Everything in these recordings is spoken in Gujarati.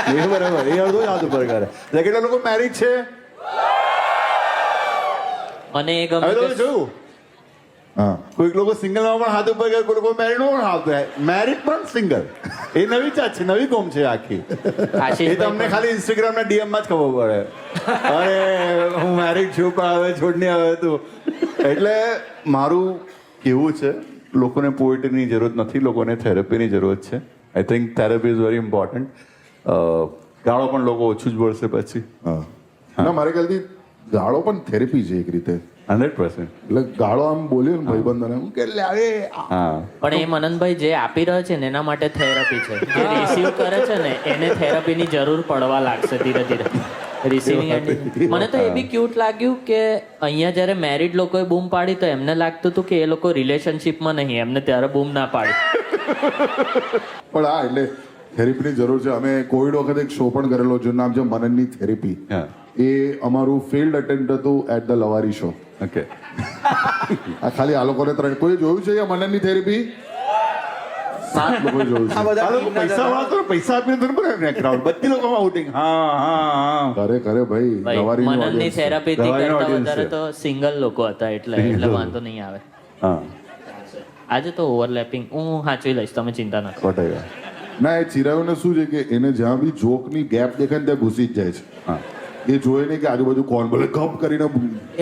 એ બરાબર, એ અડધો જ હાથ ઉપર કરે. એટલે કેટલા લોકો મેરિડ છે? મને એ હવે ગમે તમે કે જોયું, હા, કોઈક લોકો સિંગલમાં પણ હાથ ઉપર કરે, કોઈ લોકો મેરિડમાં પણ હાથ કરે. મેરિડ પણ સિંગલ, એ નવી ચાત છે, નવી કોમ છે આખી. એ આશીષભાઈ તમને ખાલી ઇન્સ્ટાગ્રામના ડીએમમાં જ ખબર પડે. અરે હું મેરિડ છું પણ હવે છોડની આવે તું. એટલે મારું કેવું છે, લોકોને પોએટ્રીની જરૂરત નથી, લોકોને થેરપીની જરૂરત છે. I think therapy is very important. ગાળો પણ લોકો ઓછું જ બોલશે પછી. હા ના, મારે ખ્યાલથી ગાળો પણ થેરેપી છે એક રીતે. 100%. એટલે ગાળો આમ બોલ્યો ને ભાઈબંધોને, હું કે લે આવે હા, પણ એ મનનભાઈ જે આપી રહ્યો છે ને એના માટે થેરપી છે. જે રિસીવ કરે છે ને એને થેરપીની જરૂર પડવા લાગશે ધીરે ધીરે. રિસીવિંગ મને તો એ બી ક્યુટ લાગ્યું કે અહીંયા જ્યારે મેરિડ લોકોએ બૂમ પાડી તો એમને લાગતું હતું કે એ લોકો રિલેશનશિપમાં નહીં, એમને ત્યારે બૂમ ના પાડી. પણ હા, એટલે થેરેપીની જરૂર છે. અમે કોવિડ વખતે એક શો પણ કરેલો, જેનું નામ છે મનનની થેરેપી. હા, એ અમારું ફિલ્ડ અટેમ્પ્ટ હતું એટ ધ લવારી શો. ઓકે. આ ખાલી આ લોકોને કોઈ જોયું છે મનનની થેરેપી? 7 લોકોએ જોયું આ છે. બધા લોકો પૈસા વાળા તો પૈસા આપીને તો કરે ને ક્રાઉડ. બધી લોકો આઉટિંગ. હા હા હા. કરે ભાઈ, ભાઈ લવારીની મનનની audience છે. થેરપીથી દવાઈનો કરતા audience વધારે છે. તો સિંગલ લોકો હતા એટલે વાંધો નહીં આવે. હા, આજે તો ઓવરલેપિંગ હું સાચવી લઈશ, તમે ચિંતા ના કરો. whatever. ના, એ ચિરાયુને શું છે કે એને જ્યાં બી જોકની ગેપ દેખાય ને ત્યાં ઘૂસી જ જાય છે. હા, એ જોઈ નહીં કે આજુબાજુ કોણ બોલે, ગપ કરીને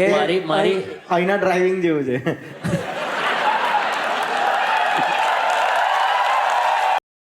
એ મારી અહીંના ડ્રાઇવિંગ જેવું છે.